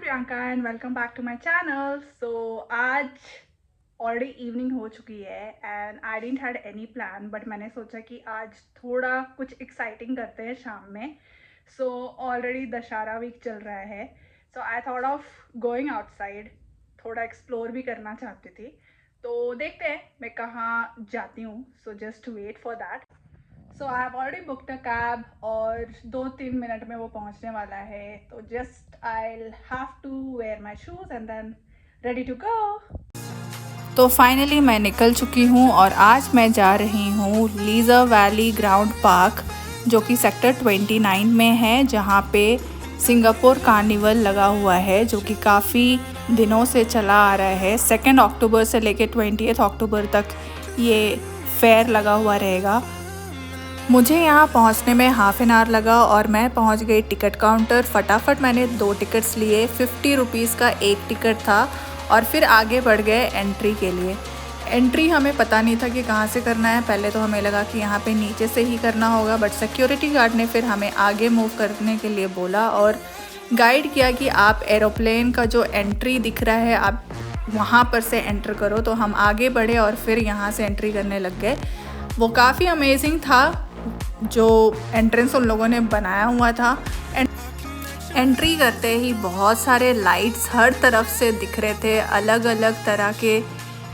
Priyanka and welcome back to my channel. So आज already evening हो चुकी है and I didn't had any plan, but मैंने सोचा कि आज थोड़ा कुछ एक्साइटिंग करते हैं शाम में। सो ऑलरेडी दशहरा वीक चल रहा है, so I thought of going outside, थोड़ा एक्सप्लोर भी करना चाहती थी। तो देखते हैं मैं कहाँ जाती हूँ। So just wait for that. So I have already booked a cab और 2-3 मिनट में वो पहुंचने वाला है। तो just I have to wear my shoes and then ready to go. तो फाइनली मैं निकल चुकी हूँ और आज मैं जा रही हूँ लीज़र वैली ग्राउंड पार्क, जो कि सेक्टर 29 में है, जहाँ पे सिंगापुर कार्निवल लगा हुआ है, जो कि काफ़ी दिनों से चला आ रहा है। 2 अक्टूबर से लेकर 20 अक्टूबर तक ये फेयर लगा हुआ रहेगा। मुझे यहाँ पहुँचने में हाफ़ एन आवर लगा और मैं पहुँच गई टिकट काउंटर। फटाफट मैंने 2 टिकट्स लिए। 50 रुपीज़ का एक टिकट था और फिर आगे बढ़ गए एंट्री के लिए। एंट्री हमें पता नहीं था कि कहाँ से करना है। पहले तो हमें लगा कि यहाँ पे नीचे से ही करना होगा, बट सिक्योरिटी गार्ड ने फिर हमें आगे मूव करने के लिए बोला और गाइड किया कि आप एरोप्लेन का जो एंट्री दिख रहा है आप वहाँ पर से एंटर करो। तो हम आगे बढ़े और फिर यहाँ से एंट्री करने लग गए। वो काफ़ी अमेजिंग था जो एंट्रेंस उन लोगों ने बनाया हुआ था। एंट्री करते ही बहुत सारे लाइट्स हर तरफ से दिख रहे थे, अलग अलग तरह के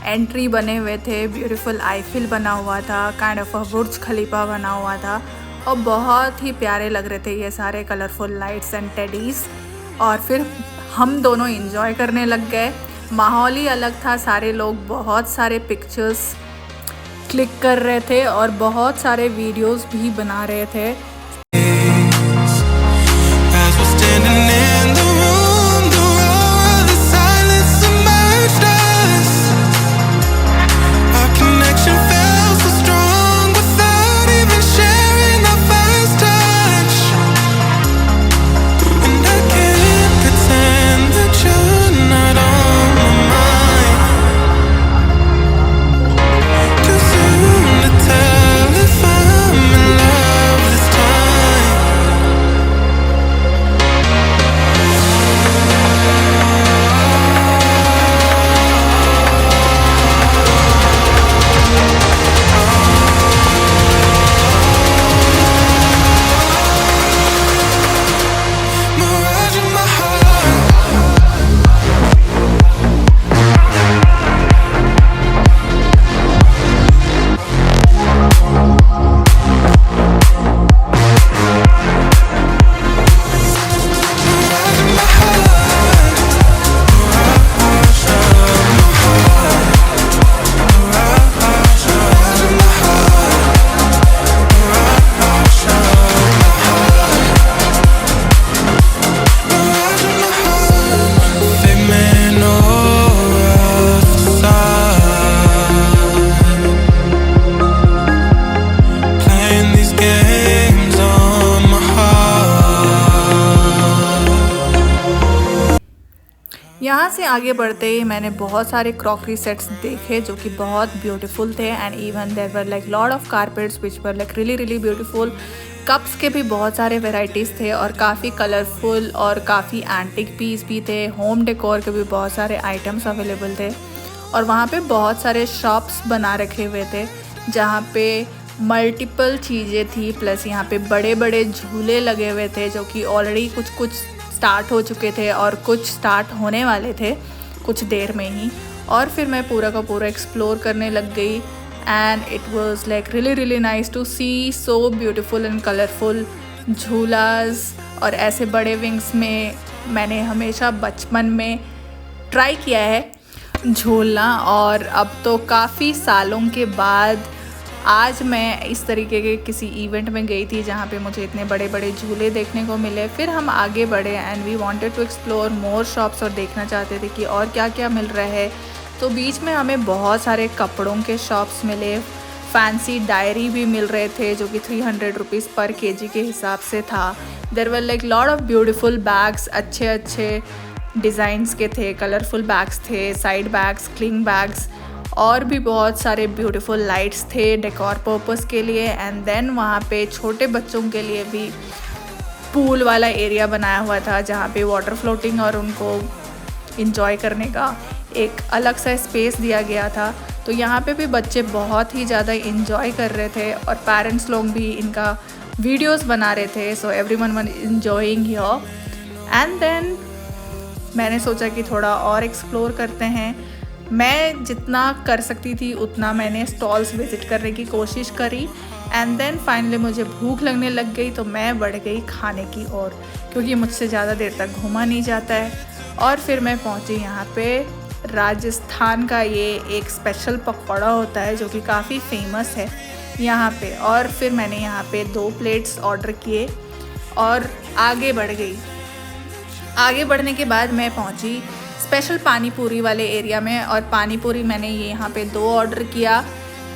एंट्री बने हुए थे। ब्यूटीफुल आईफिल बना हुआ था, काइंड ऑफ अ बुर्ज खलीफा बना हुआ था और बहुत ही प्यारे लग रहे थे ये सारे कलरफुल लाइट्स एंड टेडीज़। और फिर हम दोनों एंजॉय करने लग गए। माहौल ही अलग था, सारे लोग बहुत सारे पिक्चर्स क्लिक कर रहे थे और बहुत सारे वीडियोस भी बना रहे थे। यहाँ से आगे बढ़ते ही मैंने बहुत सारे क्रॉकरी सेट्स देखे जो कि बहुत ब्यूटीफुल थे and even there were like lot of carpets which were like really beautiful. Cups के भी बहुत सारे वेराइटीज़ थे और काफ़ी कलरफुल और काफ़ी एंटिक पीस भी थे। होम डेकोर के भी बहुत सारे आइटम्स अवेलेबल थे और वहाँ पे बहुत सारे शॉप्स बना रखे हुए थे जहाँ पे मल्टीपल चीज़ें थी। प्लस यहाँ पे बड़े बड़े झूले लगे हुए थे जो कि ऑलरेडी कुछ स्टार्ट हो चुके थे और कुछ स्टार्ट होने वाले थे कुछ देर में ही। और फिर मैं पूरा का पूरा एक्सप्लोर करने लग गई and it was like really nice to see, so beautiful and colourful झूलास। और ऐसे बड़े विंग्स में मैंने हमेशा बचपन में ट्राई किया है झूलना, और अब तो काफ़ी सालों के बाद आज मैं इस तरीके के किसी इवेंट में गई थी जहाँ पे मुझे इतने बड़े बड़े झूले देखने को मिले। फिर हम आगे बढ़े and we wanted to explore more shops और देखना चाहते थे कि और क्या क्या मिल रहा है। तो बीच में हमें बहुत सारे कपड़ों के शॉप्स मिले, फैंसी डायरी भी मिल रहे थे जो कि 300 रुपीज़ पर केजी के हिसाब से था। There were like lot of beautiful bags, अच्छे अच्छे डिज़ाइंस के थे, कलरफुल बैग्स थे, साइड बैग्स, क्लिंग बैग्स, और भी बहुत सारे ब्यूटीफुल लाइट्स थे डेकोर पर्पस के लिए। एंड देन वहाँ पे छोटे बच्चों के लिए भी पूल वाला एरिया बनाया हुआ था जहाँ पे वाटर फ्लोटिंग और उनको इंजॉय करने का एक अलग सा स्पेस दिया गया था। तो यहाँ पे भी बच्चे बहुत ही ज़्यादा इंजॉय कर रहे थे और पेरेंट्स लोग भी इनका वीडियोस बना रहे थे। So everyone one enjoying here. And then मैंने सोचा कि थोड़ा और एक्सप्लोर करते हैं। मैं जितना कर सकती थी उतना मैंने स्टॉल्स विज़िट करने की कोशिश करी। एंड देन फाइनली मुझे भूख लगने लग गई तो मैं बढ़ गई खाने की ओर, क्योंकि मुझसे ज़्यादा देर तक घूमा नहीं जाता है। और फिर मैं पहुंची यहाँ पे राजस्थान का ये एक स्पेशल पकौड़ा होता है जो कि काफ़ी फेमस है यहाँ पे। और फिर मैंने यहाँ पे 2 प्लेट्स ऑर्डर किए और आगे बढ़ गई। आगे बढ़ने के बाद मैं पहुँची स्पेशल पानी पूरी वाले एरिया में। और पानी पूरी मैंने ये यहाँ पे 2 ऑर्डर किया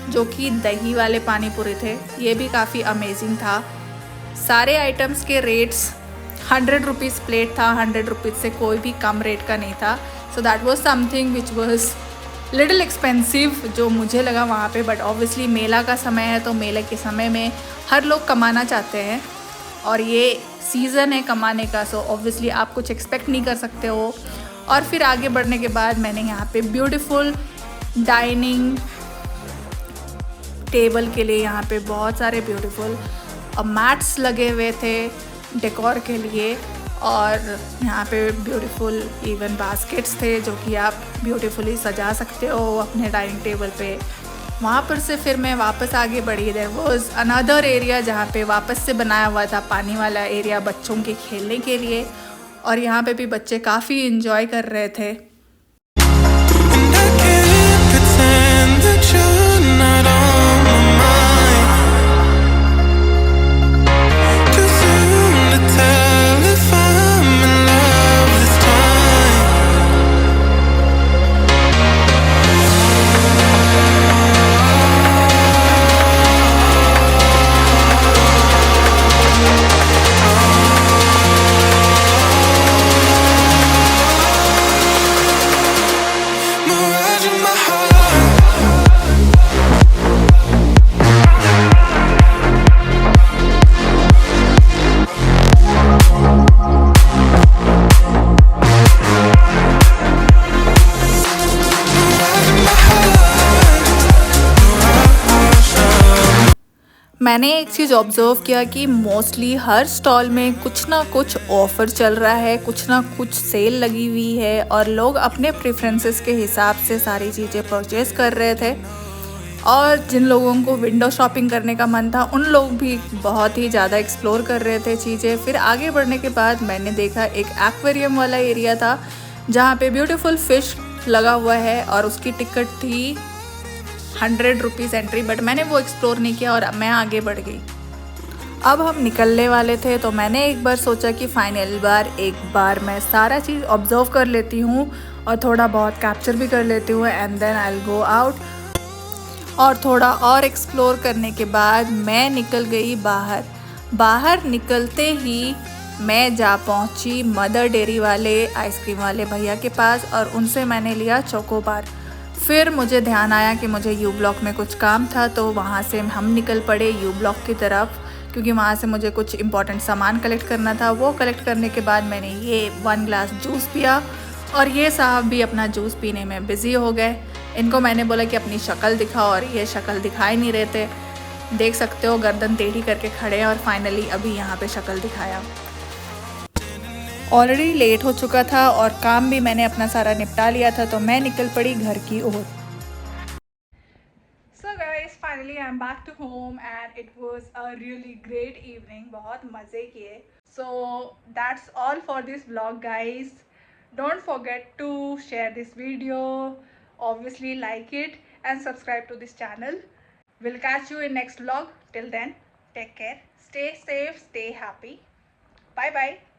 जो कि दही वाले पानी पूरी थे। ये भी काफ़ी अमेजिंग था। सारे आइटम्स के रेट्स 100 रुपीज़ प्लेट था, 100 रुपीज़ से कोई भी कम रेट का नहीं था। So that was something which was little expensive जो मुझे लगा वहाँ पे। बट ऑब्वियसली मेला का समय है तो मेले के समय में हर लोग कमाना चाहते हैं और ये सीज़न है कमाने का। सो ऑब्वियसली आप कुछ एक्सपेक्ट नहीं कर सकते हो। और फिर आगे बढ़ने के बाद मैंने यहाँ पे ब्यूटीफुल डाइनिंग टेबल के लिए यहाँ पे बहुत सारे ब्यूटीफुल मैट्स लगे हुए थे डेकोर के लिए। और यहाँ पे ब्यूटीफुल इवन बास्केट्स थे जो कि आप ब्यूटीफुली सजा सकते हो अपने डाइनिंग टेबल पे। वहाँ पर से फिर मैं वापस आगे बढ़ी। देयर वाज अनदर एरिया जहाँ पे वापस से बनाया हुआ था पानी वाला एरिया बच्चों के खेलने के लिए। और यहाँ पे भी बच्चे काफ़ी इंजॉय कर रहे थे। मैंने एक चीज़ ऑब्ज़र्व किया कि मोस्टली हर स्टॉल में कुछ ना कुछ ऑफ़र चल रहा है, कुछ ना कुछ सेल लगी हुई है और लोग अपने प्रेफरेंसेस के हिसाब से सारी चीज़ें परचेज़ कर रहे थे। और जिन लोगों को विंडो शॉपिंग करने का मन था उन लोग भी बहुत ही ज़्यादा एक्सप्लोर कर रहे थे चीज़ें। फिर आगे बढ़ने के बाद मैंने देखा एक एक्वेरियम वाला एरिया था जहाँ पे ब्यूटीफुल फ़िश लगा हुआ है और उसकी टिकट थी 100 रुपीज़ एंट्री। बट मैंने वो एक्सप्लोर नहीं किया और मैं आगे बढ़ गई। अब हम निकलने वाले थे तो मैंने एक बार सोचा कि फाइनल एक बार मैं सारा चीज़ ऑब्ज़र्व कर लेती हूँ और थोड़ा बहुत कैप्चर भी कर लेती हूँ and then I will go out. और थोड़ा और एक्सप्लोर करने के बाद मैं निकल गई बाहर। बाहर निकलते ही मैं जा पहुँची मदर डेयरी वाले आइसक्रीम वाले भैया के पास और उनसे मैंने लिया चोकोबार। फिर मुझे ध्यान आया कि मुझे यू ब्लॉक में कुछ काम था तो वहाँ से हम निकल पड़े यू ब्लॉक की तरफ, क्योंकि वहाँ से मुझे कुछ इंपॉर्टेंट सामान कलेक्ट करना था। वो कलेक्ट करने के बाद मैंने ये 1 ग्लास जूस पिया और ये साहब भी अपना जूस पीने में बिज़ी हो गए। इनको मैंने बोला कि अपनी शक्ल दिखाओ और ये शक्ल दिखा ही नहीं रहे थे। देख सकते हो गर्दन टेढ़ी करके खड़े और फाइनली अभी यहाँ पे शक्ल दिखाया। ऑलरेडी लेट हो चुका था और काम भी मैंने अपना सारा निपटा लिया था तो मैं निकल पड़ी घर की ओर। So guys, finally I'm back to home and it was a really great evening. बहुत मज़े किए. So that's all for this vlog guys. Don't forget to share this video. Obviously like it and subscribe to this channel. We'll catch you in next vlog. Till then, take care. Stay safe, stay happy. Bye bye.